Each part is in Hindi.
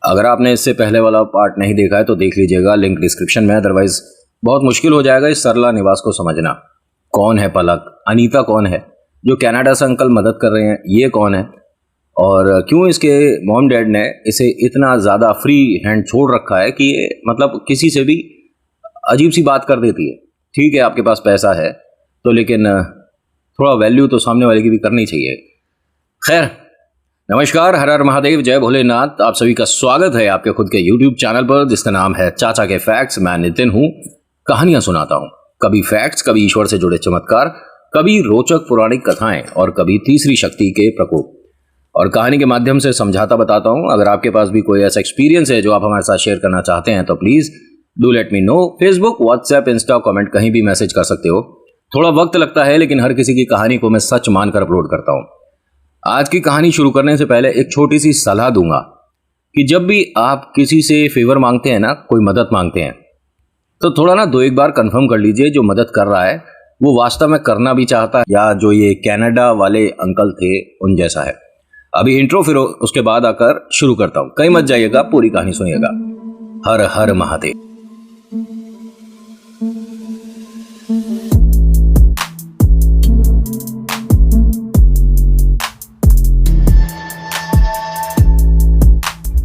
अगर आपने इससे पहले वाला पार्ट नहीं देखा है तो देख लीजिएगा, लिंक डिस्क्रिप्शन में। अदरवाइज बहुत मुश्किल हो जाएगा इस सरला निवास को समझना। कौन है पलक, अनीता कौन है, जो कनाडा से अंकल मदद कर रहे हैं ये कौन है, और क्यों इसके मॉम डैड ने इसे इतना ज़्यादा फ्री हैंड छोड़ रखा है कि ये मतलब किसी से भी अजीब सी बात कर देती है। ठीक है आपके पास पैसा है तो, लेकिन थोड़ा वैल्यू तो सामने वाले की भी करनी चाहिए। खैर, नमस्कार, हर हर महादेव, जय भोलेनाथ। आप सभी का स्वागत है आपके खुद के YouTube चैनल पर जिसका नाम है चाचा के फैक्ट्स। मैं नितिन हूँ, कहानियां सुनाता हूँ, कभी फैक्ट्स, कभी ईश्वर से जुड़े चमत्कार, कभी रोचक पौराणिक कथाएं और कभी तीसरी शक्ति के प्रकोप, और कहानी के माध्यम से समझाता बताता हूँ। अगर आपके पास भी कोई ऐसा एक्सपीरियंस है जो आप हमारे साथ शेयर करना चाहते हैं तो please do let me know. Facebook, WhatsApp, Insta, comment कहीं भी मैसेज कर सकते हो। थोड़ा वक्त लगता है लेकिन हर किसी की कहानी को मैं सच मानकर अपलोड करता हूँ। आज की कहानी शुरू करने से पहले एक छोटी सी सलाह दूंगा कि जब भी आप किसी से फेवर मांगते हैं ना, कोई मदद मांगते हैं, तो थोड़ा ना दो एक बार कंफर्म कर लीजिए जो मदद कर रहा है वो वास्तव में करना भी चाहता है या जो ये कनाडा वाले अंकल थे उन जैसा है। अभी इंट्रो, फिर उसके बाद आकर शुरू करता हूं। कहीं मत जाइएगा, पूरी कहानी सुनिएगा। हर हर महादेव।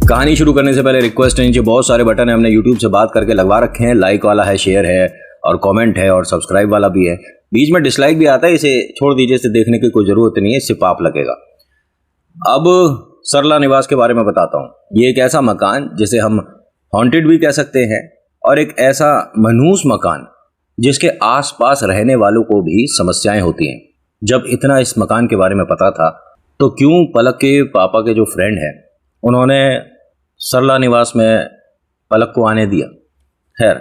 कहानी शुरू करने से पहले रिक्वेस्ट है, नीचे बहुत सारे बटन है, हमने YouTube से बात करके लगवा रखे हैं। लाइक वाला है, शेयर है और कमेंट है और सब्सक्राइब वाला भी है। बीच में डिसलाइक भी आता है, इसे छोड़ दीजिए, इसे देखने की कोई जरूरत नहीं है, इससे पाप लगेगा। अब सरला निवास के बारे में बताता हूँ। ये एक ऐसा मकान जिसे हम हॉन्टेड भी कह सकते हैं और एक ऐसा मनहूस मकान जिसके आसपास रहने वालों को भी समस्याएं होती हैं। जब इतना इस मकान के बारे में पता था तो क्यों पलक के पापा के जो फ्रेंड हैं उन्होंने सरला निवास में पलक को आने दिया। खैर,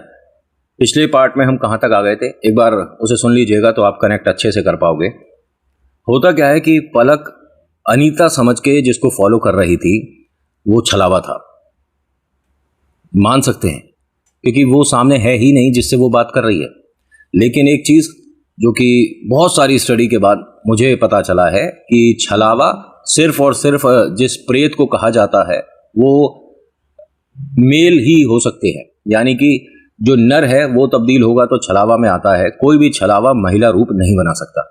पिछले पार्ट में हम कहाँ तक आ गए थे, एक बार उसे सुन लीजिएगा तो आप कनेक्ट अच्छे से कर पाओगे। होता क्या है कि पलक अनीता समझ के जिसको फॉलो कर रही थी वो छलावा था, मान सकते हैं, क्योंकि वो सामने है ही नहीं जिससे वो बात कर रही है। लेकिन एक चीज़ जो कि बहुत सारी स्टडी के बाद मुझे पता चला है कि छलावा सिर्फ और सिर्फ जिस प्रेत को कहा जाता है वो मेल ही हो सकते हैं, यानी कि जो नर है वो तब्दील होगा तो छलावा में आता है। कोई भी छलावा महिला रूप नहीं बना सकता।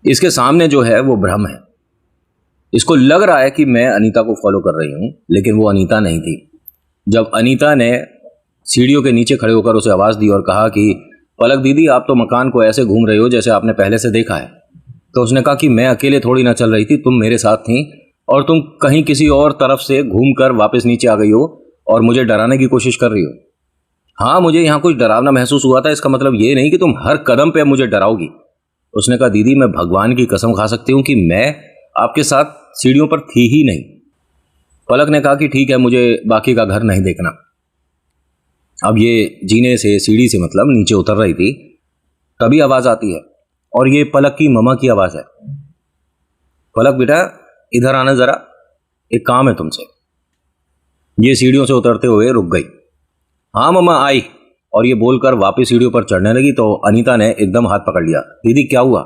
इसके सामने जो है वो भ्रम है। इसको लग रहा है कि मैं अनीता को फॉलो कर रही हूं, लेकिन वो अनीता नहीं थी। जब अनीता ने सीढ़ियों के नीचे खड़े होकर उसे आवाज दी और कहा कि पलक दीदी, आप तो मकान को ऐसे घूम रहे हो जैसे आपने पहले से देखा है, तो उसने कहा कि मैं अकेले थोड़ी ना चल रही थी, तुम मेरे साथ थी और तुम कहीं किसी और तरफ से घूमकर वापस नीचे आ गई हो और मुझे डराने की कोशिश कर रही हो। हाँ, मुझे यहाँ कुछ डरावना महसूस हुआ था, इसका मतलब ये नहीं कि तुम हर कदम पे मुझे डराओगी। उसने कहा दीदी, मैं भगवान की कसम खा सकती हूँ कि मैं आपके साथ सीढ़ियों पर थी ही नहीं। पलक ने कहा कि ठीक है, मुझे बाकी का घर नहीं देखना। अब ये जीने से, सीढ़ी से मतलब नीचे उतर रही थी, तभी आवाज आती है और ये पलक की मम्मा की आवाज है। पलक बेटा इधर आना जरा, एक काम है तुमसे। ये सीढ़ियों से उतरते हुए रुक गई। हाँ मम्मा आई, और ये बोलकर वापस सीढ़ियों पर चढ़ने लगी तो अनीता ने एकदम हाथ पकड़ लिया। दीदी क्या हुआ?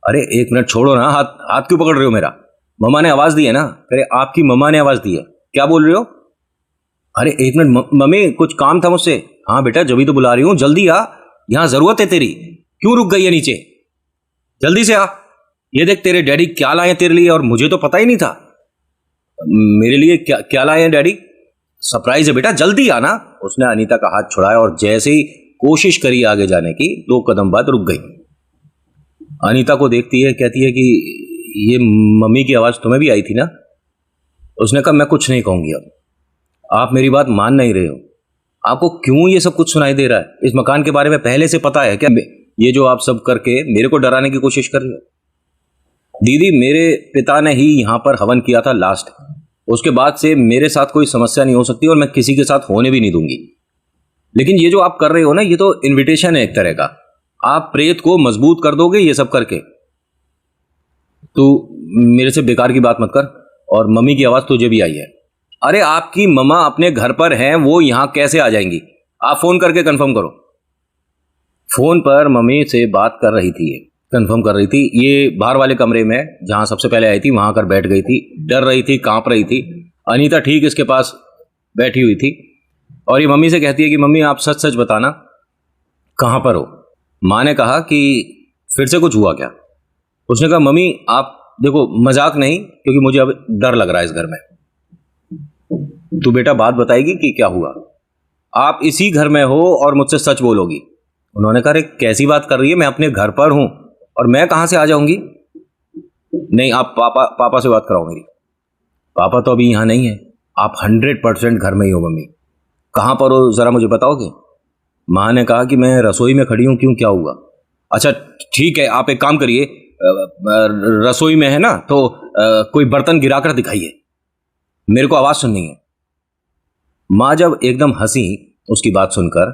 अरे एक मिनट छोड़ो ना, हाथ हाथ क्यों पकड़ रहे हो मेरा? मम्मा ने आवाज दी है ना। अरे आपकी मम्मा ने आवाज दी है, क्या बोल रहे हो? अरे एक मिनट मम्मी, कुछ काम था मुझसे। हाँ बेटा, जब तो बुला रही हूँ, जल्दी आ, यहाँ जरूरत है तेरी। क्यों रुक गई है नीचे? जल्दी से आ। ये देख तेरे डैडी क्या लाए हैं तेरे लिए, और मुझे तो पता ही नहीं था। मेरे लिए क्या क्या लाए हैं डैडी? सरप्राइज है बेटा, जल्दी आना। उसने अनीता का हाथ छुड़ाया और जैसे ही कोशिश करी आगे जाने की, 2 कदम बाद रुक गई। अनीता को देखती है, कहती है कि ये मम्मी की आवाज तुम्हें भी आई थी ना? उसने कहा मैं कुछ नहीं कहूंगी। अब आप मेरी बात मान नहीं रहे हो। आपको क्यों ये सब कुछ सुनाई दे रहा है? इस मकान के बारे में पहले से पता है क्या? ये जो आप सब करके मेरे को डराने की कोशिश कर रहे हो। दीदी, मेरे पिता ने ही यहाँ पर हवन किया था लास्ट, उसके बाद से मेरे साथ कोई समस्या नहीं हो सकती और मैं किसी के साथ होने भी नहीं दूंगी। लेकिन ये जो आप कर रहे हो ना, ये तो इनविटेशन है एक तरह का। आप प्रेत को मजबूत कर दोगे ये सब करके। तू मेरे से बेकार की बात मत कर, और मम्मी की आवाज तुझे भी आई है। अरे आपकी मम्मा अपने घर पर हैं, वो यहाँ कैसे आ जाएंगी? आप फोन करके कंफर्म करो। फोन पर मम्मी से बात कर रही थी, कंफर्म कर रही थी। ये बाहर वाले कमरे में जहां सबसे पहले आई थी वहां आकर बैठ गई थी, डर रही थी, कांप रही थी। अनीता ठीक इसके पास बैठी हुई थी और ये मम्मी से कहती है कि मम्मी आप सच सच बताना, कहाँ पर हो। माँ ने कहा कि फिर से कुछ हुआ क्या। उसने कहा मम्मी आप देखो, मजाक नहीं, क्योंकि मुझे अब डर लग रहा है इस घर में। तू बेटा बात बताएगी कि क्या हुआ। आप इसी घर में हो और मुझसे सच बोलोगी। उन्होंने कहा अरे कैसी बात कर रही है, मैं अपने घर पर हूं और मैं कहां से आ जाऊंगी। नहीं, आप पापा से बात कराओ मेरी। पापा तो अभी यहां नहीं है, आप 100% घर में ही हो। मम्मी कहां पर हो जरा मुझे बताओगे। माँ ने कहा कि मैं रसोई में खड़ी हूं। क्यों, क्या हुआ। अच्छा ठीक है, आप एक काम करिए, रसोई में है ना तो कोई बर्तन गिराकर दिखाइए, मेरे को आवाज सुननी है। माँ जब एकदम हंसी उसकी बात सुनकर,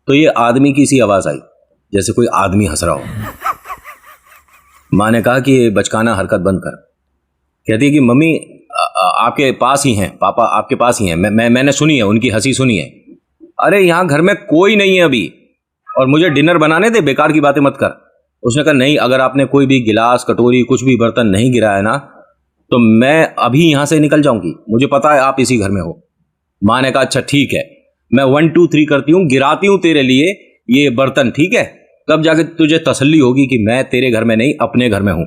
तो ये आदमी की सी आवाज आई जैसे कोई आदमी हंस रहा हो। माँ ने कहा कि ये बचकाना हरकत बंद कर। कहती है कि मम्मी आपके पास ही हैं, पापा आपके पास ही हैं, मैंने सुनी है, उनकी हंसी सुनी है। अरे यहाँ घर में कोई नहीं है अभी, और मुझे डिनर बनाने दे, बेकार की बातें मत कर। उसने कहा नहीं, अगर आपने कोई भी गिलास कटोरी कुछ भी बर्तन नहीं गिराया ना तो मैं अभी यहां से निकल जाऊंगी, मुझे पता है आप इसी घर में हो। माँ ने कहा अच्छा ठीक है, मैं 1 2 3 करती हूँ, गिराती हूँ तेरे लिए ये बर्तन, ठीक है, तब जाके तुझे तसल्ली होगी कि मैं तेरे घर में नहीं अपने घर में हूं।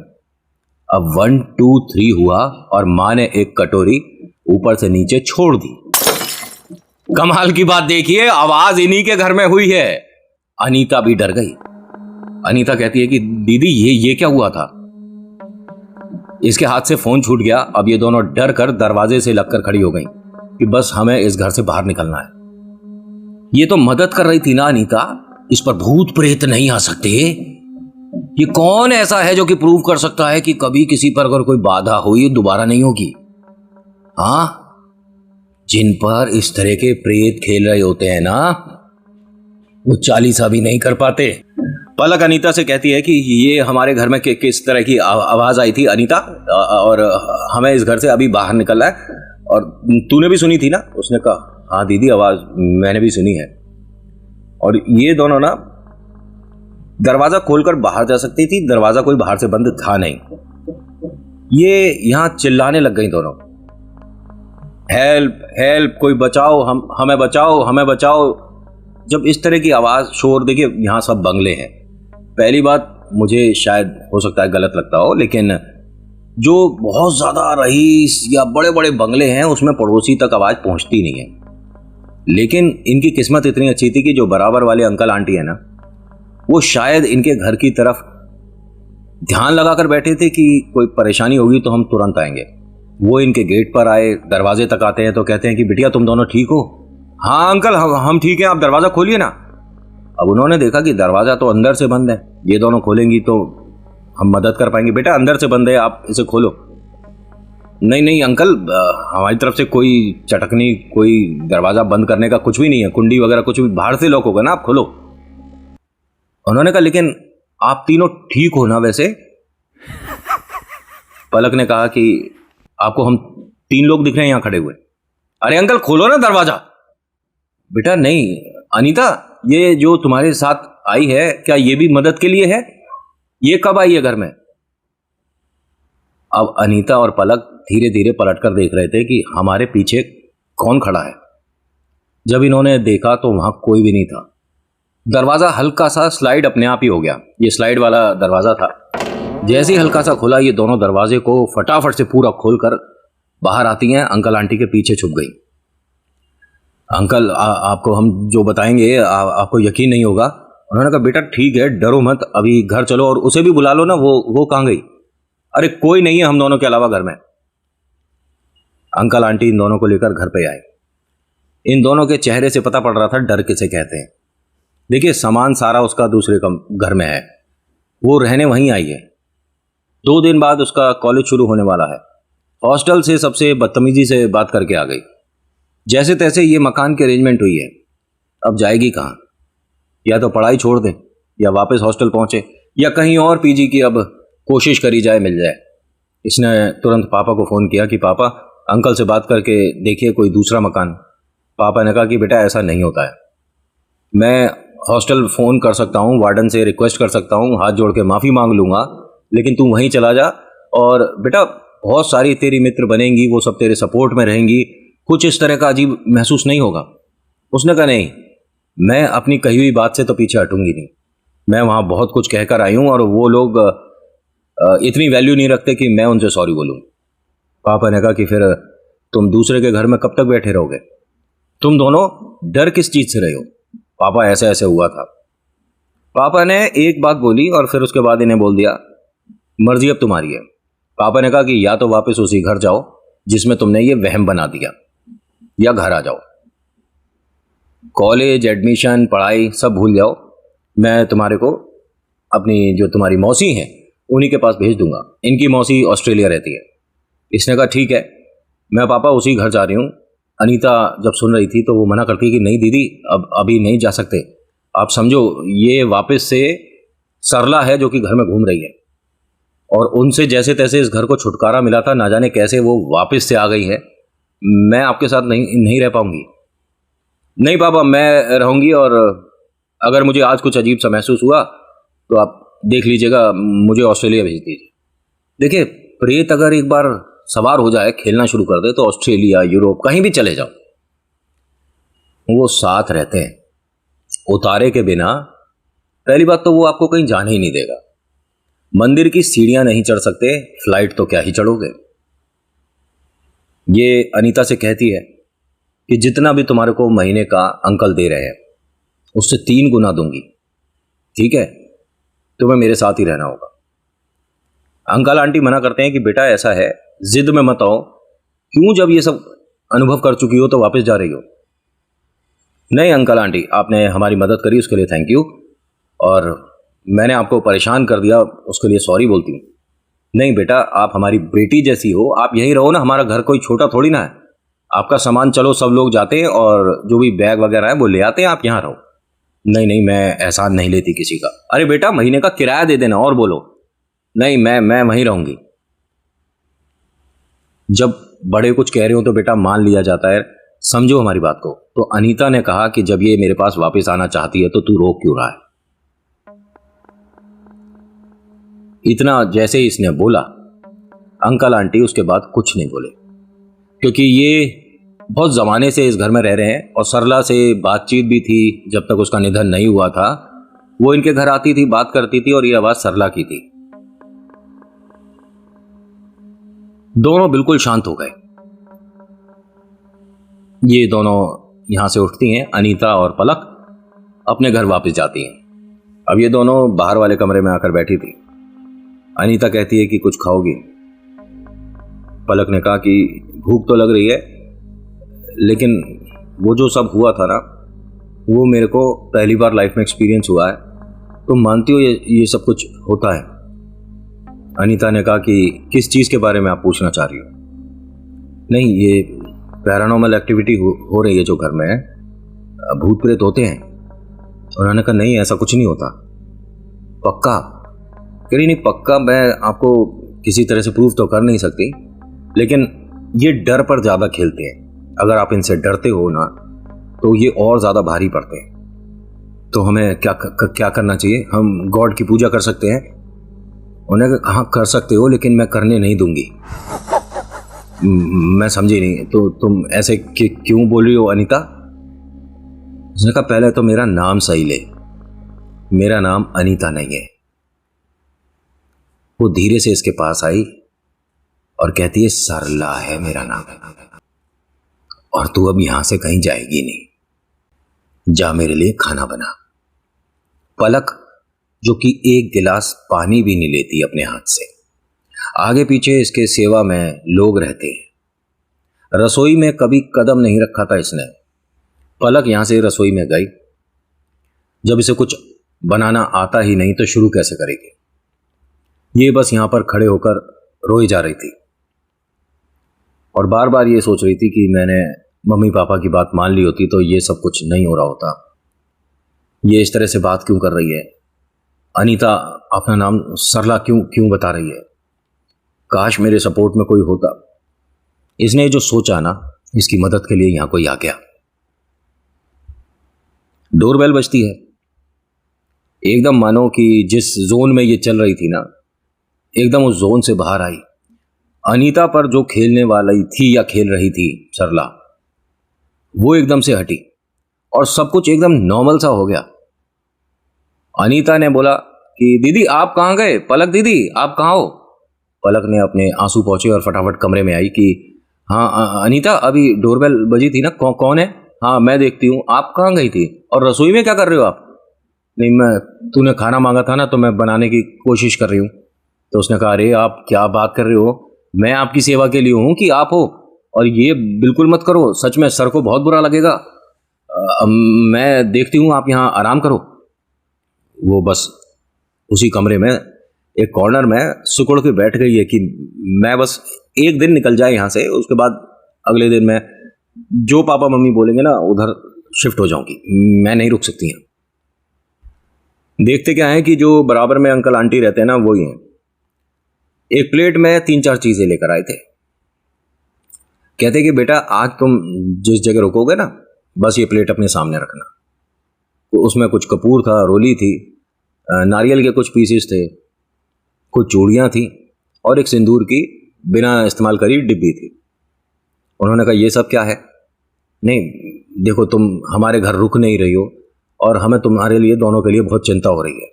अब 1 2 3 हुआ और माँ ने एक कटोरी ऊपर से नीचे छोड़ दी। कमाल की बात देखिए, आवाज इन्हीं के घर में हुई है। अनीता भी डर गई। अनीता कहती है कि दीदी ये क्या हुआ था। इसके हाथ से फोन छूट गया। अब ये दोनों डर कर दरवाजे से लगकर खड़ी हो गई कि बस हमें इस घर से बाहर निकलना है। ये तो मदद कर रही थी ना अनीता, इस पर भूत प्रेत नहीं आ सकते। ये कौन ऐसा है जो कि प्रूव कर सकता है कि कभी किसी पर अगर कोई बाधा हुई दोबारा नहीं होगी। हाँ, जिन पर इस तरह के प्रेत खेल रहे होते हैं ना, वो चालीसा भी नहीं कर पाते। पलक अनीता से कहती है कि ये हमारे घर में किस तरह की आवाज आई थी अनीता, और हमें इस घर से अभी बाहर निकलना है। और तूने भी सुनी थी ना। उसने कहा हाँ दीदी, आवाज मैंने भी सुनी है। और ये दोनों ना दरवाजा खोलकर बाहर जा सकती थी, दरवाजा कोई बाहर से बंद था नहीं। ये यहां चिल्लाने लग गई दोनों, हेल्प हेल्प, कोई बचाओ, हमें बचाओ, हमें बचाओ। जब इस तरह की आवाज शोर, देखिए यहां सब बंगले हैं। पहली बात, मुझे शायद हो सकता है गलत लगता हो, लेकिन जो बहुत ज्यादा रईस या बड़े बड़े बंगले हैं उसमें पड़ोसी तक आवाज पहुंचती नहीं है। लेकिन इनकी किस्मत इतनी अच्छी थी कि जो बराबर वाले अंकल आंटी है ना, वो शायद इनके घर की तरफ ध्यान लगाकर बैठे थे कि कोई परेशानी होगी तो हम तुरंत आएंगे। वो इनके गेट पर आए, दरवाजे तक आते हैं तो कहते हैं कि बिटिया तुम दोनों ठीक हो। हाँ अंकल, हम ठीक हैं, आप दरवाजा खोलिए ना। अब उन्होंने देखा कि दरवाजा तो अंदर से बंद है, ये दोनों खोलेंगी तो हम मदद कर पाएंगे। बेटा अंदर से बंद है, आप इसे खोलो। नहीं नहीं अंकल, हमारी तरफ से कोई चटकनी, कोई दरवाजा बंद करने का कुछ भी नहीं है, कुंडी वगैरह कुछ भी, बाहर से लॉक होगा ना, आप खोलो। उन्होंने कहा लेकिन आप तीनों ठीक हो ना वैसे। पलक ने कहा कि आपको हम 3 लोग दिख रहे हैं यहां खड़े हुए। अरे अंकल खोलो ना दरवाजा। बेटा नहीं अनीता, ये जो तुम्हारे साथ आई है क्या ये भी मदद के लिए है? ये कब आई है घर में? अब अनीता और पलक धीरे धीरे पलटकर देख रहे थे कि हमारे पीछे कौन खड़ा है। जब इन्होंने देखा तो वहां कोई भी नहीं था। दरवाजा हल्का सा स्लाइड अपने आप ही हो गया। ये स्लाइड वाला दरवाजा था। जैसे ही हल्का सा खुला, ये दोनों दरवाजे को फटाफट से पूरा खोलकर बाहर आती हैं, अंकल आंटी के पीछे छुप गई। अंकल आपको हम जो बताएंगे आपको यकीन नहीं होगा। उन्होंने कहा बेटा ठीक है, डरो मत, अभी घर चलो और उसे भी बुला लो ना। वो कहाँ गई? अरे कोई नहीं है हम दोनों के अलावा घर में। अंकल आंटी इन दोनों को लेकर घर पे आए। इन दोनों के चेहरे से पता पड़ रहा था डर किसे कहते हैं। देखिए सामान सारा उसका दूसरे घर में है, वो रहने वहीं आई है। 2 दिन बाद उसका कॉलेज शुरू होने वाला है। हॉस्टल से सबसे बदतमीजी से बात करके आ गई। जैसे तैसे ये मकान की अरेंजमेंट हुई है। अब जाएगी कहाँ? या तो पढ़ाई छोड़ दे या वापस हॉस्टल पहुंचे या कहीं और पीजी की अब कोशिश करी जाए, मिल जाए। इसने तुरंत पापा को फ़ोन किया कि पापा अंकल से बात करके देखिए कोई दूसरा मकान। पापा ने कहा कि बेटा ऐसा नहीं होता है, मैं हॉस्टल फ़ोन कर सकता हूँ, वार्डन से रिक्वेस्ट कर सकता हूँ, हाथ जोड़ के माफ़ी मांग लूँगा, लेकिन तू वहीं चला जा। और बेटा बहुत सारी तेरी मित्र बनेंगी, वो सब तेरे सपोर्ट में रहेंगी, कुछ इस तरह का अजीब महसूस नहीं होगा? उसने कहा नहीं, मैं अपनी कही हुई बात से तो पीछे हटूंगी नहीं। मैं वहां बहुत कुछ कहकर आई हूं और वो लोग इतनी वैल्यू नहीं रखते कि मैं उनसे सॉरी बोलूं। पापा ने कहा कि फिर तुम दूसरे के घर में कब तक बैठे रहोगे? तुम दोनों डर किस चीज से रहे हो? पापा ऐसे ऐसे हुआ था। पापा ने एक बात बोली और फिर उसके बाद इन्हें बोल दिया, मर्जी अब तुम्हारी है। पापा ने कहा कि या तो वापस उसी घर जाओ जिसमें तुमने ये वहम बना दिया, या घर आ जाओ। कॉलेज, एडमिशन, पढ़ाई सब भूल जाओ। मैं तुम्हारे को अपनी जो तुम्हारी मौसी हैं उन्हीं के पास भेज दूंगा। इनकी मौसी ऑस्ट्रेलिया रहती है। इसने कहा ठीक है, मैं पापा उसी घर जा रही हूँ। अनीता जब सुन रही थी तो वो मना करती कि नहीं दीदी, अब अभी नहीं जा सकते। आप समझो, ये वापस से सरला है जो कि घर में घूम रही है, और उनसे जैसे तैसे इस घर को छुटकारा मिला था, ना जाने कैसे वो वापस से आ गई है। मैं आपके साथ नहीं रह पाऊंगी। नहीं पापा, मैं रहूंगी, और अगर मुझे आज कुछ अजीब सा महसूस हुआ तो आप देख लीजिएगा, मुझे ऑस्ट्रेलिया भेज दीजिए। देखिए, प्रेत अगर एक बार सवार हो जाए, खेलना शुरू कर दे, तो ऑस्ट्रेलिया, यूरोप, कहीं भी चले जाओ, वो साथ रहते हैं। उतारे के बिना पहली बात तो वो आपको कहीं जाने ही नहीं देगा। मंदिर की सीढ़ियां नहीं चढ़ सकते, फ्लाइट तो क्या ही चढ़ोगे। ये अनीता से कहती है कि जितना भी तुम्हारे को महीने का अंकल दे रहे हैं उससे 3 गुना दूंगी, ठीक है? तुम्हें मेरे साथ ही रहना होगा। अंकल आंटी मना करते हैं कि बेटा ऐसा है, जिद में मत आओ। क्यों, जब ये सब अनुभव कर चुकी हो तो वापस जा रही हो? नहीं अंकल आंटी, आपने हमारी मदद करी उसके लिए थैंक यू, और मैंने आपको परेशान कर दिया उसके लिए सॉरी बोलती हूँ। नहीं बेटा, आप हमारी बेटी जैसी हो, आप यहीं रहो ना, हमारा घर कोई छोटा थोड़ी ना है। आपका सामान चलो सब लोग जाते हैं और जो भी बैग वगैरह है वो ले आते हैं, आप यहाँ रहो। नहीं नहीं, मैं एहसान नहीं लेती किसी का। अरे बेटा, महीने का किराया दे देना और बोलो। नहीं, मैं वहीं रहूंगी। जब बड़े कुछ कह रहे हो तो बेटा मान लिया जाता है, समझो हमारी बात को। तो अनीता ने कहा कि जब ये मेरे पास वापस आना चाहती है तो तू रोक क्यों रहा है? इतना जैसे ही इसने बोला, अंकल आंटी उसके बाद कुछ नहीं बोले, क्योंकि ये बहुत जमाने से इस घर में रह रहे हैं और सरला से बातचीत भी थी। जब तक उसका निधन नहीं हुआ था, वो इनके घर आती थी, बात करती थी, और ये आवाज सरला की थी। दोनों बिल्कुल शांत हो गए। ये दोनों यहां से उठती हैं, अनीता और पलक अपने घर वापस जाती हैं। अब ये दोनों बाहर वाले कमरे में आकर बैठी थी। अनीता कहती है कि कुछ खाओगी? पलक ने कहा कि भूख तो लग रही है, लेकिन वो जो सब हुआ था ना, वो मेरे को पहली बार लाइफ में एक्सपीरियंस हुआ है। तुम मानती हो ये सब कुछ होता है? अनीता ने कहा कि किस चीज़ के बारे में आप पूछना चाह रही हो? नहीं, ये पैरानॉर्मल एक्टिविटी हो रही है जो घर में है, भूत प्रेत होते हैं। उन्होंने कहा नहीं, ऐसा कुछ नहीं होता। पक्का? कह रही नहीं, पक्का मैं आपको किसी तरह से प्रूफ तो कर नहीं सकती, लेकिन ये डर पर ज़्यादा खेलते हैं। अगर आप इनसे डरते हो ना तो ये और ज़्यादा भारी पड़ते हैं। तो हमें क्या करना चाहिए? हम गॉड की पूजा कर सकते हैं? उन्हें कहा हाँ कर सकते हो, लेकिन मैं करने नहीं दूंगी। मैं समझी नहीं, तो तुम ऐसे क्यों बोल रही हो अनीता? उसने कहा पहले तो मेरा नाम सही ले, मेरा नाम अनीता नहीं है। वो धीरे से इसके पास आई और कहती है सरला है मेरा नाम, और तू अब यहां से कहीं जाएगी नहीं। जा मेरे लिए खाना बना। पलक, जो कि एक गिलास पानी भी नहीं लेती अपने हाथ से, आगे पीछे इसके सेवा में लोग रहते हैं। रसोई में कभी कदम नहीं रखा था इसने। पलक यहां से रसोई में गई। जब इसे कुछ बनाना आता ही नहीं तो शुरू कैसे करेगी? ये बस यहां पर खड़े होकर रोई जा रही थी और बार बार ये सोच रही थी कि मैंने मम्मी पापा की बात मान ली होती तो ये सब कुछ नहीं हो रहा होता। ये इस तरह से बात क्यों कर रही है? अनीता अपना नाम सरला क्यों बता रही है? काश मेरे सपोर्ट में कोई होता। इसने जो सोचा ना, इसकी मदद के लिए यहां कोई आ गया। डोरबेल बजती है। एकदम मानो कि जिस जोन में ये चल रही थी ना, एकदम उस जोन से बाहर आई। अनीता पर जो खेलने वाली थी या खेल रही थी सरला, वो एकदम से हटी और सब कुछ एकदम नॉर्मल सा हो गया। अनीता ने बोला कि दीदी आप कहाँ गए, पलक दीदी आप कहाँ हो। पलक ने अपने आंसू पहुंचे और फटाफट कमरे में आई कि हाँ अनीता अभी डोरबेल बजी थी ना, कौन है। हाँ मैं देखती हूँ, आप कहाँ गई थी और रसोई में क्या कर रहे हो आप। नहीं मैं, तूने खाना मांगा था ना तो मैं बनाने की कोशिश कर रही हूँ। तो उसने कहा अरे आप क्या बात कर रहे हो, मैं आपकी सेवा के लिए हूँ कि आप हो, और ये बिल्कुल मत करो, सच में सर को बहुत बुरा लगेगा। मैं देखती हूँ, आप यहाँ आराम करो। वो बस उसी कमरे में एक कॉर्नर में सिकुड़ के बैठ गई है कि मैं बस एक दिन निकल जाए यहाँ से, उसके बाद अगले दिन मैं जो पापा मम्मी बोलेंगे ना उधर शिफ्ट हो जाऊंगी, मैं नहीं रुक सकती हैं। देखते क्या है कि जो बराबर में अंकल आंटी रहते हैं ना वही हैं। एक प्लेट में 3-4 चीजें लेकर आए थे। कहते कि बेटा आज तुम जिस जगह रुकोगे ना बस ये प्लेट अपने सामने रखना। तो उसमें कुछ कपूर था, रोली थी, नारियल के कुछ पीसेस थे, कुछ चूड़ियाँ थी और एक सिंदूर की बिना इस्तेमाल करी डिब्बी थी। उन्होंने कहा ये सब क्या है। नहीं देखो तुम हमारे घर रुक नहीं रही हो और हमें तुम्हारे लिए दोनों के लिए बहुत चिंता हो रही है।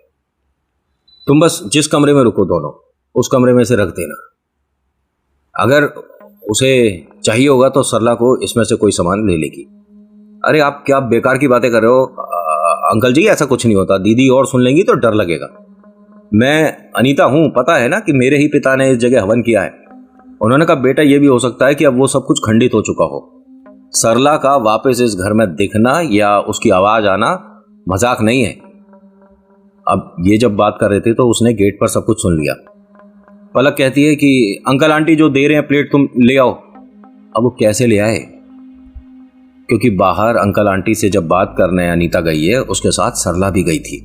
तुम बस जिस कमरे में रुको दोनों उस कमरे में से रख देना। अगर उसे चाहिए होगा तो सरला को इसमें से कोई सामान ले लेगी। अरे आप क्या बेकार की बातें कर रहे हो अंकल जी, ऐसा कुछ नहीं होता, दीदी और सुन लेंगी तो डर लगेगा। मैं अनीता हूं, पता है ना कि मेरे ही पिता ने इस जगह हवन किया है। उन्होंने कहा बेटा ये भी हो सकता है कि अब वो सब कुछ खंडित हो चुका हो। सरला का वापस इस घर में दिखना या उसकी आवाज आना मजाक नहीं है। अब ये जब बात कर रहे थे तो उसने गेट पर सब कुछ सुन लिया। पलक कहती है कि अंकल आंटी जो दे रहे हैं प्लेट तुम ले आओ। अब वो कैसे ले आए, क्योंकि बाहर अंकल आंटी से जब बात करने अनीता गई है उसके साथ सरला भी गई थी।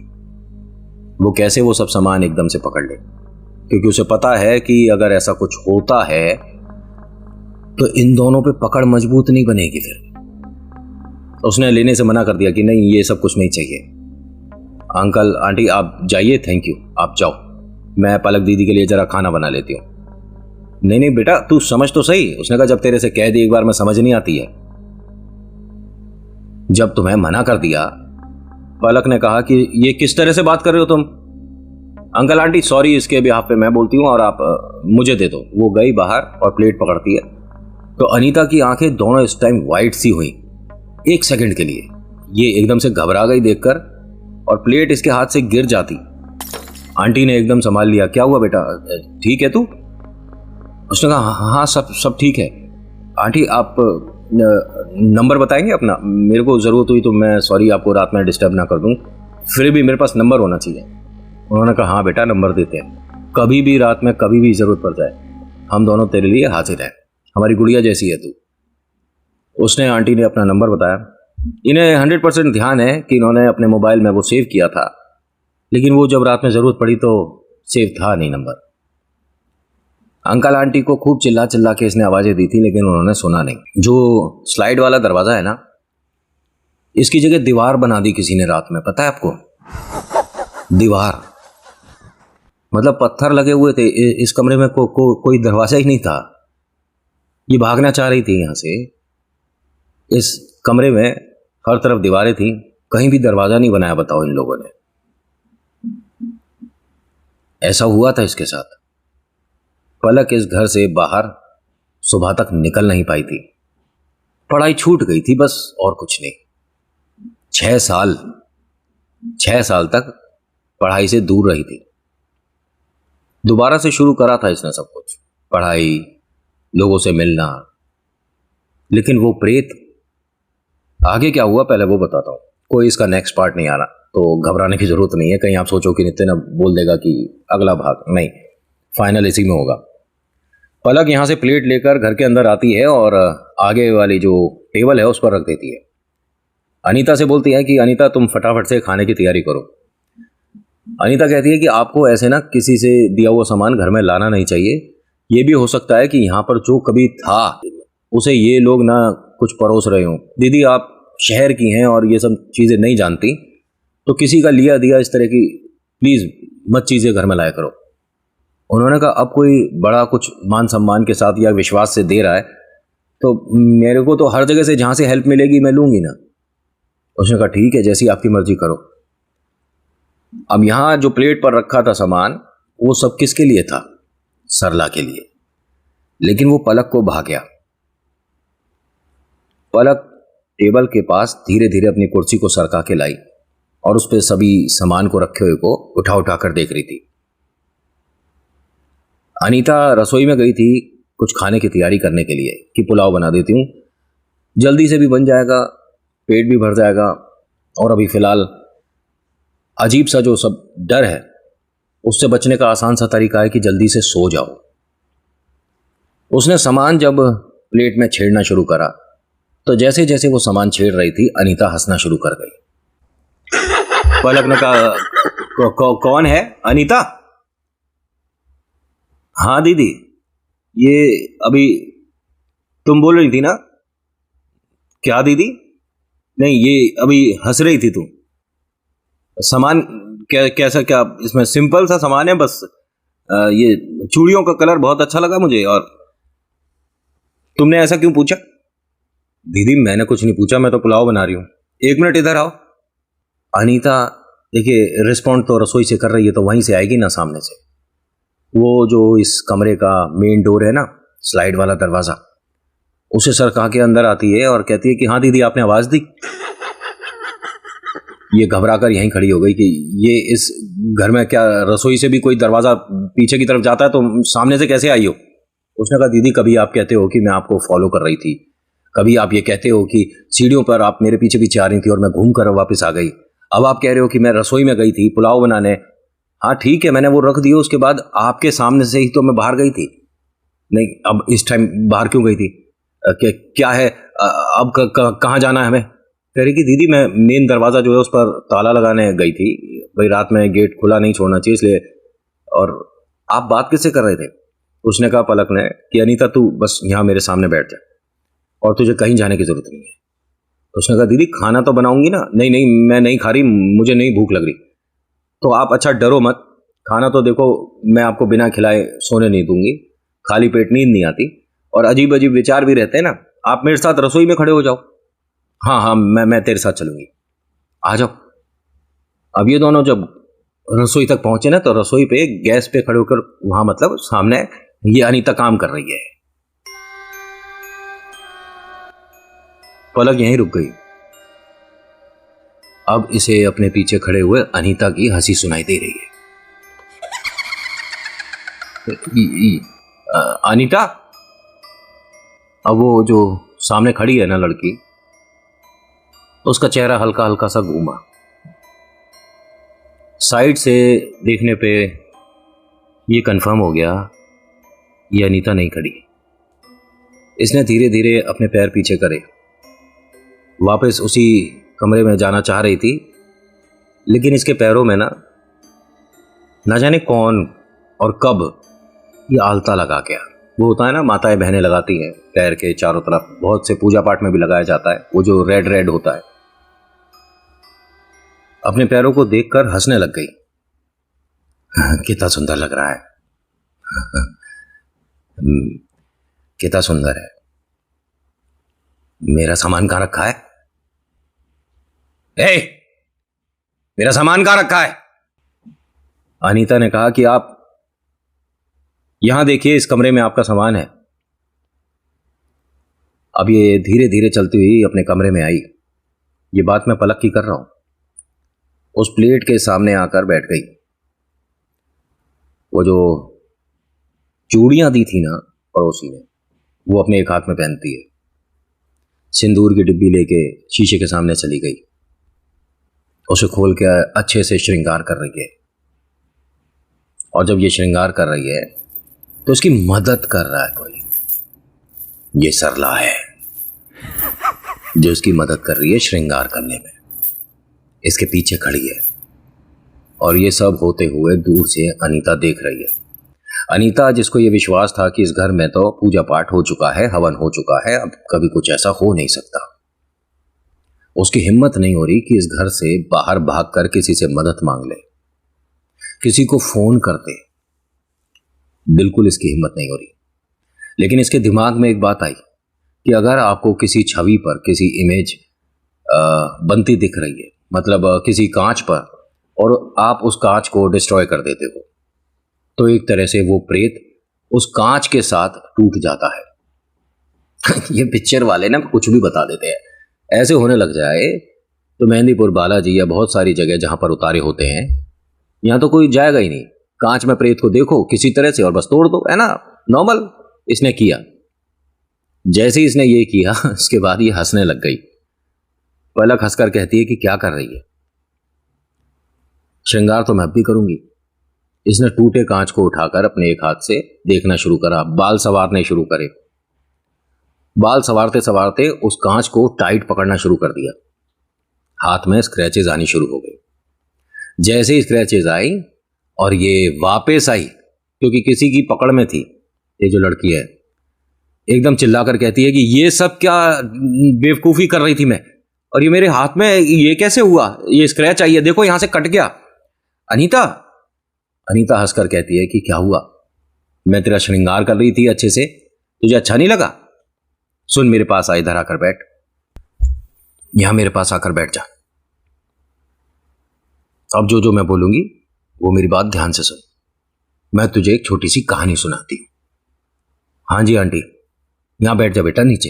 वो कैसे वो सब सामान एकदम से पकड़ ले, क्योंकि उसे पता है कि अगर ऐसा कुछ होता है तो इन दोनों पे पकड़ मजबूत नहीं बनेगी। फिर उसने लेने से मना कर दिया कि नहीं ये सब कुछ नहीं चाहिए। अंकल आंटी आप जाइए, थैंक यू, आप जाओ, मैं पलक दीदी के लिए जरा खाना बना लेती हूँ। नहीं नहीं बेटा तू समझ तो सही। उसने कहा जब तेरे से कह दी एक बार में समझ नहीं आती है। जब तुम्हें मना कर दिया, पलक ने कहा कि ये किस तरह से बात कर रहे हो तुम। अंकल आंटी सॉरी, इसके बिहाफ पे मैं बोलती हूँ और आप मुझे दे दो। वो गई बाहर और प्लेट पकड़ती है तो अनीता की आंखें दोनों इस टाइम वाइट सी हुई। एक सेकंड के लिए ये एकदम से घबरा गई देखकर और प्लेट इसके हाथ से गिर जाती। आंटी ने एकदम संभाल लिया, क्या हुआ बेटा, ठीक है तू। उसने कहा हाँ सब ठीक है। आंटी आप नंबर बताएंगे अपना, मेरे को ज़रूरत हुई तो मैं सॉरी आपको रात में डिस्टर्ब ना कर दूं, फिर भी मेरे पास नंबर होना चाहिए। उन्होंने कहा हाँ बेटा नंबर देते हैं, कभी भी रात में कभी भी ज़रूरत पड़ जाए हम दोनों तेरे लिए हाजिर हैं, हमारी गुड़िया जैसी है तू। उसने आंटी ने अपना नंबर बताया। इन्हें 100% ध्यान है कि इन्होंने अपने मोबाइल में वो सेव किया था, लेकिन वो जब रात में ज़रूरत पड़ी तो सेव था नहीं नंबर। अंकल आंटी को खूब चिल्ला चिल्ला के इसने आवाज़ें दी थी लेकिन उन्होंने सुना नहीं। जो स्लाइड वाला दरवाज़ा है ना, इसकी जगह दीवार बना दी किसी ने रात में, पता है आपको। दीवार मतलब पत्थर लगे हुए थे इस कमरे में, कोई दरवाज़ा ही नहीं था। ये भागना चाह रही थी यहाँ से। इस कमरे में हर तरफ दीवारें थी, कहीं भी दरवाज़ा नहीं बनाया। बताओ इन लोगों ने, ऐसा हुआ था इसके साथ। पलक इस घर से बाहर सुबह तक निकल नहीं पाई थी, पढ़ाई छूट गई थी बस, और कुछ नहीं। 6 साल तक पढ़ाई से दूर रही थी। दोबारा से शुरू करा था इसने सब कुछ, पढ़ाई, लोगों से मिलना, लेकिन वो प्रेत। आगे क्या हुआ पहले वो बताता हूँ। कोई इसका नेक्स्ट पार्ट नहीं आ रहा तो घबराने की जरूरत नहीं है। कहीं आप सोचो कि नित्य ना बोल देगा कि अगला भाग, नहीं, फाइनल इसी में होगा। पलक यहाँ से प्लेट लेकर घर के अंदर आती है और आगे वाली जो टेबल है उस पर रख देती है। अनीता से बोलती है कि अनीता तुम फटाफट से खाने की तैयारी करो। अनीता कहती है कि आपको ऐसे ना किसी से दिया हुआ सामान घर में लाना नहीं चाहिए। ये भी हो सकता है कि यहाँ पर जो कभी था उसे ये लोग ना कुछ परोस रहे हों। दीदी आप शहर की हैं और ये सब चीज़ें नहीं जानती, तो किसी का लिया दिया इस तरह की प्लीज़ मत चीज़ें घर में लाया करो। उन्होंने कहा अब कोई बड़ा कुछ मान सम्मान के साथ या विश्वास से दे रहा है तो मेरे को तो हर जगह से जहां से हेल्प मिलेगी मैं लूंगी ना। उसने कहा ठीक है, जैसी आपकी मर्जी करो। अब यहां जो प्लेट पर रखा था सामान वो सब किसके लिए था? सरला के लिए। लेकिन वो पलक को भा गया। पलक टेबल के पास धीरे धीरे अपनी कुर्सी को सरका के लाई और उस पर सभी सामान को रखे हुए को उठा उठा कर देख रही थी। अनीता रसोई में गई थी कुछ खाने की तैयारी करने के लिए कि पुलाव बना देती हूँ, जल्दी से भी बन जाएगा, पेट भी भर जाएगा, और अभी फिलहाल अजीब सा जो सब डर है उससे बचने का आसान सा तरीका है कि जल्दी से सो जाओ। उसने सामान जब प्लेट में छेड़ना शुरू करा तो जैसे जैसे वो सामान छेड़ रही थी अनीता हंसना शुरू कर गई। पलक ने कहा कौन है? अनीता? हाँ दीदी, ये अभी तुम बोल रही थी ना? क्या दीदी? नहीं, ये अभी हंस रही थी तू। सामान कैसा, क्या इसमें सिंपल सा सामान है बस, ये चूड़ियों का कलर बहुत अच्छा लगा मुझे। और तुमने ऐसा क्यों पूछा? दीदी मैंने कुछ नहीं पूछा, मैं तो पुलाव बना रही हूँ। एक मिनट इधर आओ। अनीता देखिए रिस्पॉन्ड तो रसोई से कर रही है तो वहीं से आएगी ना, सामने से। वो जो इस कमरे का मेन डोर है ना, स्लाइड वाला दरवाजा, उसे सरका के अंदर आती है और कहती है कि हाँ दीदी आपने आवाज दी। ये घबरा कर यहीं खड़ी हो गई कि ये इस घर में क्या रसोई से भी कोई दरवाजा पीछे की तरफ जाता है तो सामने से कैसे आई हो? उसने कहा दीदी कभी आप कहते हो कि मैं आपको फॉलो कर रही थी, कभी आप ये कहते हो कि सीढ़ियों पर आप मेरे पीछे पीछे आ रही थी और मैं घूम कर वापस आ गई, अब आप कह रहे हो कि मैं रसोई में गई थी पुलाव बनाने। हाँ ठीक है, मैंने वो रख दिया, उसके बाद आपके सामने से ही तो मैं बाहर गई थी। नहीं, अब इस टाइम बाहर क्यों गई थी? क्या है अब कहाँ जाना है हमें? कह रही कि दीदी मैं मेन दरवाज़ा जो है उस पर ताला लगाने गई थी, भाई रात में गेट खुला नहीं छोड़ना चाहिए इसलिए। और आप बात किससे कर रहे थे? उसने कहा पलक ने कि अनीता तू बस यहाँ मेरे सामने बैठ जा और तुझे कहीं जाने की जरूरत नहीं है। उसने कहा दीदी खाना तो बनाऊंगी ना। नहीं नहीं मैं नहीं खा रही, मुझे नहीं भूख लग रही। तो आप अच्छा डरो मत, खाना तो देखो मैं आपको बिना खिलाए सोने नहीं दूंगी, खाली पेट नींद नहीं आती और अजीब अजीब विचार भी रहते हैं ना। आप मेरे साथ रसोई में खड़े हो जाओ। हाँ हाँ मैं तेरे साथ चलूंगी, आ जाओ। अब ये दोनों जब रसोई तक पहुंचे ना तो रसोई पे गैस पे खड़े होकर वहां मतलब सामने ये अनीता काम कर रही है। पलक यहीं रुक गई। अब इसे अपने पीछे खड़े हुए अनीता की हंसी सुनाई दे रही है। अनीता? अब वो जो सामने खड़ी है ना लड़की, उसका चेहरा हल्का हल्का सा घूमा। साइड से देखने पे ये कंफर्म हो गया ये अनीता नहीं खड़ी। इसने धीरे धीरे अपने पैर पीछे करे, वापस उसी कमरे में जाना चाह रही थी, लेकिन इसके पैरों में ना जाने कौन और कब ये आलता लगा गया। वो होता है ना, माताएं बहनें लगाती हैं पैर के चारों तरफ, बहुत से पूजा पाठ में भी लगाया जाता है, वो जो रेड रेड होता है। अपने पैरों को देखकर हंसने लग गई। कितना सुंदर लग रहा है, कितना सुंदर है। मेरा सामान कहां रखा है? ए, मेरा सामान कहां रखा है? अनीता ने कहा कि आप यहां देखिए, इस कमरे में आपका सामान है। अब ये धीरे धीरे चलती हुई अपने कमरे में आई। ये बात मैं पलक की कर रहा हूं। उस प्लेट के सामने आकर बैठ गई। वो जो चूड़ियां दी थी ना पड़ोसी ने, वो अपने एक हाथ में पहनती है। सिंदूर की डिब्बी लेके शीशे के सामने चली गई, उसे खोल के अच्छे से श्रृंगार कर रही है। और जब ये श्रृंगार कर रही है तो उसकी मदद कर रहा है कोई। ये सरला है जो उसकी मदद कर रही है श्रृंगार करने में, इसके पीछे खड़ी है। और ये सब होते हुए दूर से अनीता देख रही है। अनीता जिसको ये विश्वास था कि इस घर में तो पूजा पाठ हो चुका है, हवन हो चुका है, अब कभी कुछ ऐसा हो नहीं सकता, उसकी हिम्मत नहीं हो रही कि इस घर से बाहर भागकर किसी से मदद मांग ले, किसी को फोन कर दे। बिल्कुल इसकी हिम्मत नहीं हो रही। लेकिन इसके दिमाग में एक बात आई कि अगर आपको किसी छवि पर किसी इमेज बनती दिख रही है, मतलब किसी कांच पर, और आप उस कांच को डिस्ट्रॉय कर देते हो, तो एक तरह से वो प्रेत उस कांच के साथ टूट जाता है। ये पिक्चर वाले ना कुछ भी बता देते हैं। ऐसे होने लग जाए तो मेहंदीपुर बालाजी या बहुत सारी जगह जहां पर उतारे होते हैं, यहां तो कोई जाएगा ही नहीं। कांच में प्रेत को देखो किसी तरह से और बस तोड़ दो, है ना, नॉर्मल। इसने किया, जैसे ही इसने ये किया उसके बाद ये हंसने लग गई। पलक हंसकर कहती है कि क्या कर रही है? श्रृंगार तो मैं अब भी करूंगी। इसने टूटे कांच को उठाकर अपने एक हाथ से देखना शुरू करा, बाल संवारने शुरू करे। बाल संवारते संवारते उस कांच को टाइट पकड़ना शुरू कर दिया। हाथ में स्क्रैचेस आनी शुरू हो गई। जैसे ही स्क्रैचेस आई और ये वापस आई, क्योंकि किसी की पकड़ में थी, ये जो लड़की है एकदम चिल्लाकर कहती है कि ये सब क्या बेवकूफ़ी कर रही थी मैं, और ये मेरे हाथ में ये कैसे हुआ? ये स्क्रैच आई है, देखो यहां से कट गया। अनीता, अनीता हंसकर कहती है कि क्या हुआ? मैं तेरा श्रृंगार कर रही थी अच्छे से, तुझे अच्छा नहीं लगा? सुन, मेरे पास आ, इधर आकर बैठ, यहां मेरे पास आकर बैठ जा। अब जो जो मैं बोलूंगी वो मेरी बात ध्यान से सुन। मैं तुझे एक छोटी सी कहानी सुनाती हूं। हाँ जी आंटी, यहां बैठ जा बेटा, नीचे।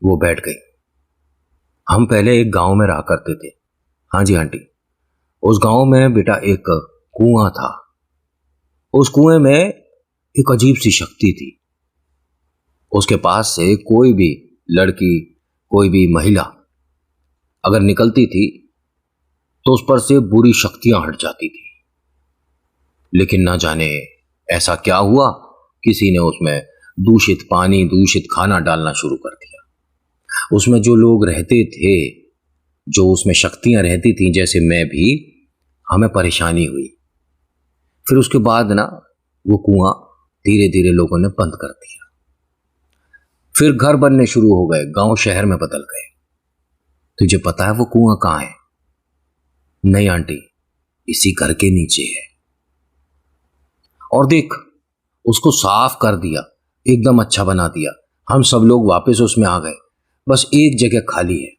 वो बैठ गई। हम पहले एक गांव में रहा करते थे। हाँ जी आंटी, उस गांव में बेटा एक कुआं था। उस कुएं में एक अजीब सी शक्ति थी। उसके पास से कोई भी लड़की, कोई भी महिला अगर निकलती थी तो उस पर से बुरी शक्तियां हट जाती थी। लेकिन ना जाने ऐसा क्या हुआ, किसी ने उसमें दूषित पानी, दूषित खाना डालना शुरू कर दिया। उसमें जो लोग रहते थे, जो उसमें शक्तियां रहती थीं, जैसे मैं भी, हमें परेशानी हुई। फिर उसके बाद ना वो कुआं धीरे धीरे लोगों ने बंद कर दिया। फिर घर बनने शुरू हो गए, गांव शहर में बदल गए। तुझे पता है वो कुआं कहां है? नहीं आंटी, इसी घर के नीचे है। और देख, उसको साफ कर दिया, एकदम अच्छा बना दिया। हम सब लोग वापस उसमें आ गए। बस एक जगह खाली है,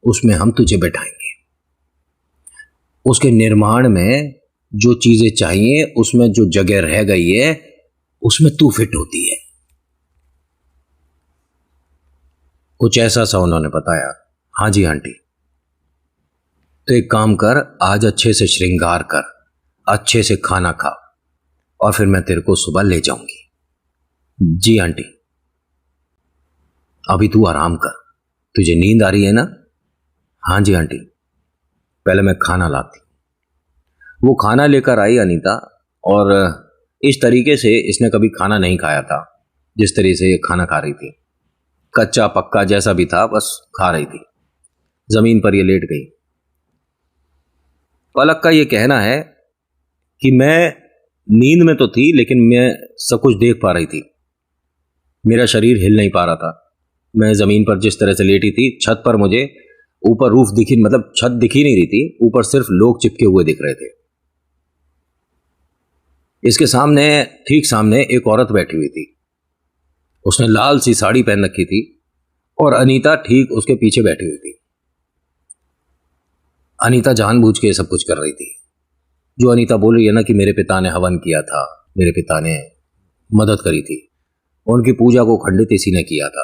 उसमें हम तुझे बैठाएंगे। उसके निर्माण में जो चीजें चाहिए, उसमें जो जगह रह गई है, उसमें तू फिट होती है। कुछ ऐसा सा उन्होंने बताया। हाँ जी आंटी। तो एक काम कर, आज अच्छे से श्रृंगार कर, अच्छे से खाना खा, और फिर मैं तेरे को सुबह ले जाऊंगी। जी आंटी। अभी तू आराम कर, तुझे नींद आ रही है ना? हाँ जी आंटी। पहले मैं खाना लाती। वो खाना लेकर आई अनीता, और इस तरीके से इसने कभी खाना नहीं खाया था जिस तरह से ये खाना खा रही थी। कच्चा पक्का जैसा भी था, बस खा रही थी। जमीन पर ये लेट गई। पलक का ये कहना है कि मैं नींद में तो थी, लेकिन मैं सब कुछ देख पा रही थी। मेरा शरीर हिल नहीं पा रहा था। मैं जमीन पर जिस तरह से लेटी थी, छत पर मुझे ऊपर रूफ दिखी, मतलब छत दिखी नहीं रही थी, ऊपर सिर्फ लोग चिपके हुए दिख रहे थे। इसके सामने, ठीक सामने एक औरत बैठी हुई थी। उसने लाल सी साड़ी पहन रखी थी, और अनीता ठीक उसके पीछे बैठी हुई थी। अनीता जानबूझ के सब कुछ कर रही थी। जो अनीता बोल रही है ना कि मेरे पिता ने हवन किया था, मेरे पिता ने मदद करी थी, उनकी पूजा को खंडित इसी ने किया था,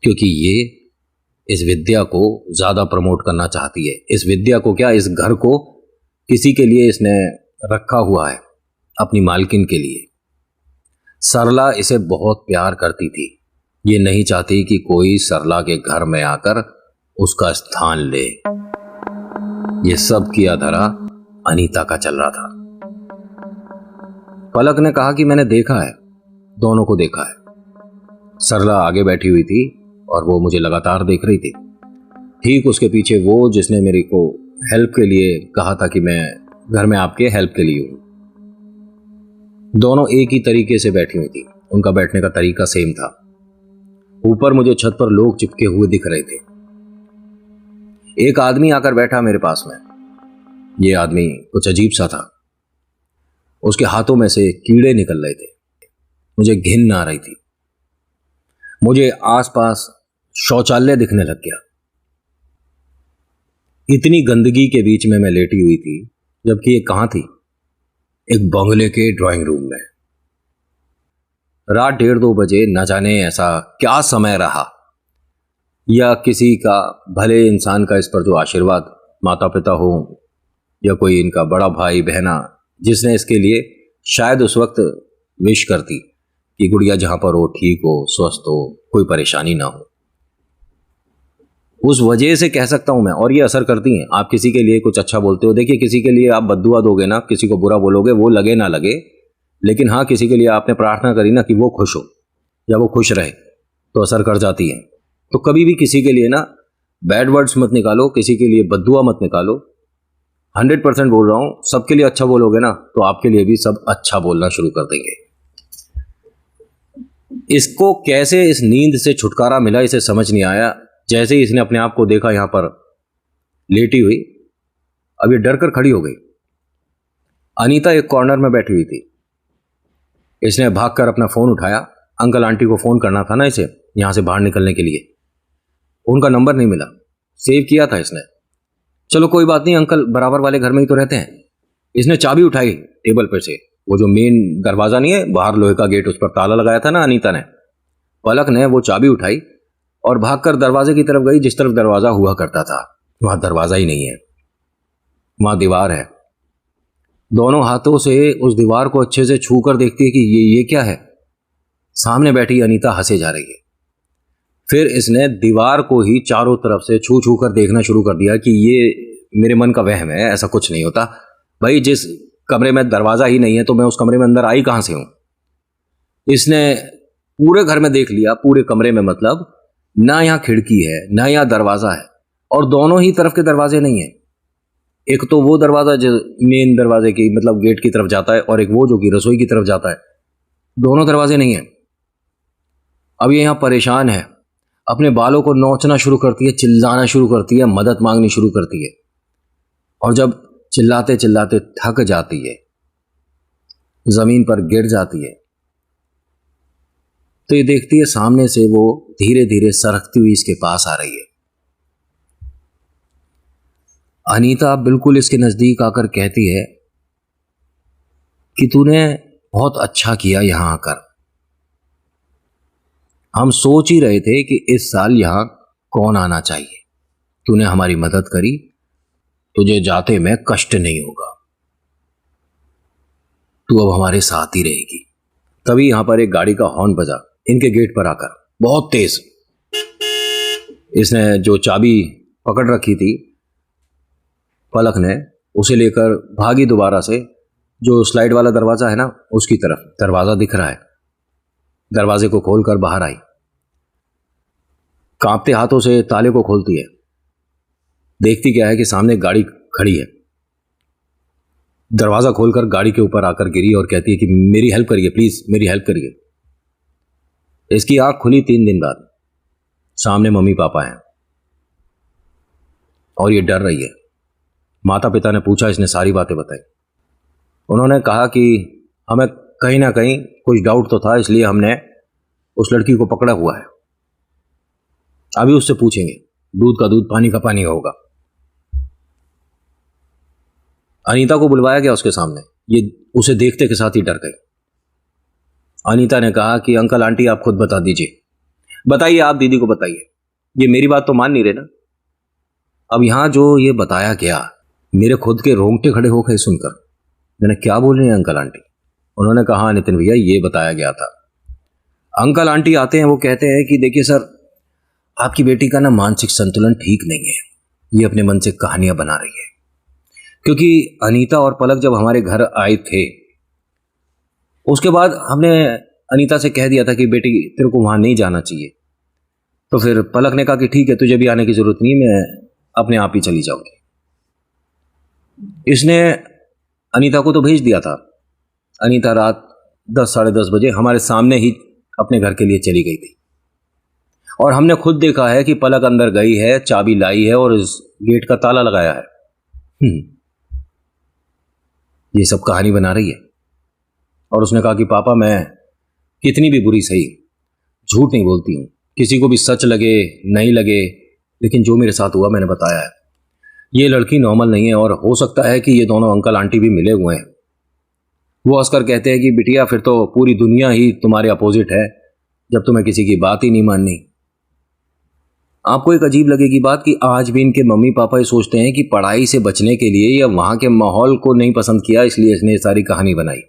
क्योंकि ये इस विद्या को ज्यादा प्रमोट करना चाहती है। इस विद्या को क्या, इस घर को किसी के लिए इसने रखा हुआ है, अपनी मालकिन के लिए। सरला इसे बहुत प्यार करती थी। ये नहीं चाहती कि कोई सरला के घर में आकर उसका स्थान ले। ये सब किया धरा अनीता का चल रहा था। पलक ने कहा कि मैंने देखा है, दोनों को देखा है। सरला आगे बैठी हुई थी और वो मुझे लगातार देख रही थी। ठीक उसके पीछे वो जिसने मेरे को हेल्प के लिए कहा था कि मैं घर में आपके हेल्प के लिए हूं। दोनों एक ही तरीके से बैठी हुई थी, उनका बैठने का तरीका सेम था। ऊपर मुझे छत पर लोग चिपके हुए दिख रहे थे। एक आदमी आकर बैठा मेरे पास में। ये आदमी कुछ अजीब सा था। उसके हाथों में से कीड़े निकल रहे थे। मुझे घिन आ रही थी। मुझे आसपास शौचालय दिखने लग गया। इतनी गंदगी के बीच में मैं लेटी हुई थी, जबकि ये कहां थी? एक बंगले के ड्राइंग रूम में। रात 1:30-2 बजे, न जाने ऐसा क्या समय रहा, या किसी का, भले इंसान का इस पर जो आशीर्वाद, माता पिता हो या कोई इनका बड़ा भाई बहना, जिसने इसके लिए शायद उस वक्त विश करती कि गुड़िया जहां पर हो ठीक हो, स्वस्थ हो, कोई परेशानी ना हो। उस वजह से कह सकता हूं मैं, और ये असर करती हैं। आप किसी के लिए कुछ अच्छा बोलते हो, देखिए किसी के लिए आप बद्दुआ दोगे ना, किसी को बुरा बोलोगे, वो लगे ना लगे, लेकिन हाँ किसी के लिए आपने प्रार्थना करी ना कि वो खुश हो या वो खुश रहे, तो असर कर जाती है। तो कभी भी किसी के लिए ना बैड वर्ड्स मत निकालो, किसी के लिए बद्दुआ मत निकालो। 100% बोल रहा हूं, सबके लिए अच्छा बोलोगे ना तो आपके लिए भी सब अच्छा बोलना शुरू कर देंगे। इसको कैसे इस नींद से छुटकारा मिला इसे समझ नहीं आया। जैसे ही इसने अपने आप को देखा यहां पर लेटी हुई, अब ये डर कर खड़ी हो गई। अनीता एक कॉर्नर में बैठी हुई थी। इसने भागकर अपना फोन उठाया। अंकल आंटी को फोन करना था ना इसे, यहां से बाहर निकलने के लिए। उनका नंबर नहीं मिला, सेव किया था इसने। चलो कोई बात नहीं, अंकल बराबर वाले घर में ही तो रहते हैं। इसने चाबी उठाई टेबल पर से, वो जो मेन दरवाजा नहीं है बाहर लोहे का गेट, उस पर ताला लगाया था ना अनीता ने। पलक ने वो चाबी उठाई और भागकर दरवाजे की तरफ गई, जिस तरफ दरवाजा हुआ करता था। वहां दरवाजा ही नहीं है, वहां दीवार है। दोनों हाथों से उस दीवार को अच्छे से छू कर देखती है कि ये क्या है। सामने बैठी अनीता हंसे जा रही है। फिर इसने दीवार को ही चारों तरफ से छू छू कर देखना शुरू कर दिया कि ये मेरे मन का वहम है, ऐसा कुछ नहीं होता भाई। जिस कमरे में दरवाजा ही नहीं है तो मैं उस कमरे में अंदर आई कहां से हूं। इसने पूरे घर में देख लिया, पूरे कमरे में, मतलब ना यहां खिड़की है ना यहां दरवाजा है, और दोनों ही तरफ के दरवाजे नहीं है। एक तो वो दरवाजा जो मेन दरवाजे की मतलब गेट की तरफ जाता है, और एक वो जो कि रसोई की तरफ जाता है। दोनों दरवाजे नहीं है। अब ये यहां परेशान है, अपने बालों को नोचना शुरू करती है, चिल्लाना शुरू करती है, मदद मांगनी शुरू करती है। और जब चिल्लाते चिल्लाते थक जाती है, जमीन पर गिर जाती है, तो ये देखती है सामने से वो धीरे धीरे सरकती हुई इसके पास आ रही है। अनीता बिल्कुल इसके नजदीक आकर कहती है कि तूने बहुत अच्छा किया यहां आकर। हम सोच ही रहे थे कि इस साल यहां कौन आना चाहिए। तूने हमारी मदद करी, तुझे जाते में कष्ट नहीं होगा, तू अब हमारे साथ ही रहेगी। तभी यहां पर एक गाड़ी का हॉर्न बजा, इनके गेट पर आकर बहुत तेज। इसने जो चाबी पकड़ रखी थी पलक ने, उसे लेकर भागी दोबारा से जो स्लाइड वाला दरवाजा है ना उसकी तरफ। दरवाजा दिख रहा है, दरवाजे को खोलकर बाहर आई। कांपते हाथों से ताले को खोलती है। देखती क्या है कि सामने गाड़ी खड़ी है। दरवाजा खोलकर गाड़ी के ऊपर आकर गिरी और कहती है कि मेरी हेल्प करिए प्लीज, मेरी हेल्प करिए। इसकी आंख खुली 3 दिन बाद। सामने मम्मी पापा हैं और ये डर रही है। माता पिता ने पूछा, इसने सारी बातें बताई। उन्होंने कहा कि हमें कहीं ना कहीं कुछ डाउट तो था, इसलिए हमने उस लड़की को पकड़ा हुआ है। अभी उससे पूछेंगे, दूध का दूध पानी का पानी होगा। अनीता को बुलवाया गया उसके सामने। ये उसे देखते के साथ ही डर गई। अनीता ने कहा कि अंकल आंटी आप खुद बता दीजिए, बताइए, आप दीदी को बताइए, ये मेरी बात तो मान नहीं रहे ना। अब यहां जो ये बताया गया, मेरे खुद के रोंगटे खड़े हो गए सुनकर। मैंने क्या बोल रहे हैं अंकल आंटी? उन्होंने कहा नितिन भैया ये बताया गया था। अंकल आंटी आते हैं, वो कहते हैं कि देखिए सर, आपकी बेटी का ना मानसिक संतुलन ठीक नहीं है, ये अपने मन से कहानियां बना रही है। क्योंकि अनीता और पलक जब हमारे घर आए थे, उसके बाद हमने अनीता से कह दिया था कि बेटी तेरे को वहां नहीं जाना चाहिए। तो फिर पलक ने कहा कि ठीक है, तुझे भी आने की जरूरत नहीं, मैं अपने आप ही चली जाऊंगी। इसने अनीता को तो भेज दिया था। अनीता रात 10 साढ़े 10 बजे हमारे सामने ही अपने घर के लिए चली गई थी, और हमने खुद देखा है कि पलक अंदर गई है, चाबी लाई है और इस गेट का ताला लगाया है। ये सब कहानी बना रही है। और उसने कहा कि पापा मैं कितनी भी बुरी सही झूठ नहीं बोलती हूँ, किसी को भी सच लगे नहीं लगे, लेकिन जो मेरे साथ हुआ मैंने बताया है। ये लड़की नॉर्मल नहीं है और हो सकता है कि ये दोनों अंकल आंटी भी मिले हुए हैं। वो हंसकर कहते हैं कि बिटिया फिर तो पूरी दुनिया ही तुम्हारे अपोजिट है, जब तुम्हें किसी की बात ही नहीं माननी। आपको एक अजीब लगेगी बात कि आज भी इनके मम्मी पापा ये सोचते हैं कि पढ़ाई से बचने के लिए या वहां के माहौल को नहीं पसंद किया इसलिए इसने ये सारी कहानी बनाई।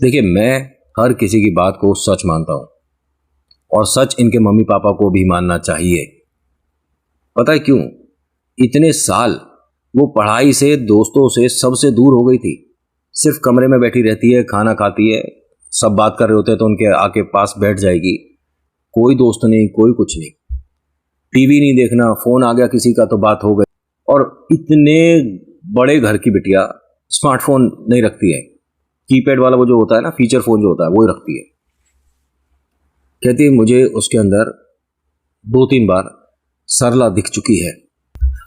देखिए, मैं हर किसी की बात को सच मानता हूं और सच इनके मम्मी पापा को भी मानना चाहिए। पता है क्यों? इतने साल वो पढ़ाई से, दोस्तों से, सबसे दूर हो गई थी। सिर्फ कमरे में बैठी रहती है, खाना खाती है, सब बात कर रहे होते हैं तो उनके आके पास बैठ जाएगी। कोई दोस्त नहीं, कोई कुछ नहीं, टीवी नहीं देखना, फोन आ गया किसी का तो बात हो गई। और इतने बड़े घर की बिटिया स्मार्टफोन नहीं रखती है, कीपैड वाला वो जो होता है ना, फीचर फोन जो होता है वो ही रखती है। कहती है मुझे उसके अंदर 2-3 बार सरला दिख चुकी है।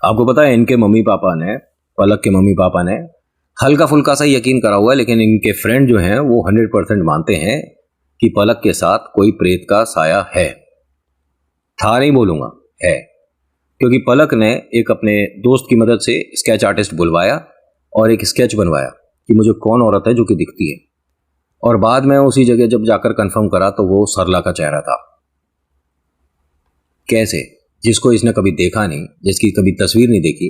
आपको पता है इनके मम्मी पापा ने, पलक के मम्मी पापा ने हल्का फुल्का सा यकीन करा हुआ है, लेकिन इनके फ्रेंड जो हैं वो 100% मानते हैं कि पलक के साथ कोई प्रेत का साया है। था नहीं बोलूंगा, है, क्योंकि पलक ने एक अपने दोस्त की मदद से स्केच आर्टिस्ट बुलवाया और एक स्केच बनवाया कि मुझे कौन औरत है जो कि दिखती है, और बाद में उसी जगह जब जाकर कंफर्म करा तो वो सरला का चेहरा था। कैसे? जिसको इसने कभी देखा नहीं, जिसकी कभी तस्वीर नहीं देखी,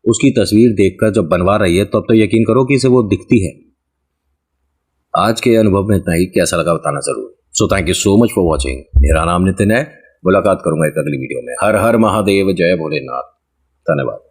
उसकी तस्वीर देखकर जब बनवा रही है तब तो यकीन करो कि इसे वो दिखती है। आज के अनुभव में इतना ही, कैसा लगा बताना जरूर। So thank you so much for watching. मेरा नाम नितिन है। मुलाकात करूंगा एक अगली वीडियो में। हर हर महादेव, जय भोलेनाथ। धन्यवाद।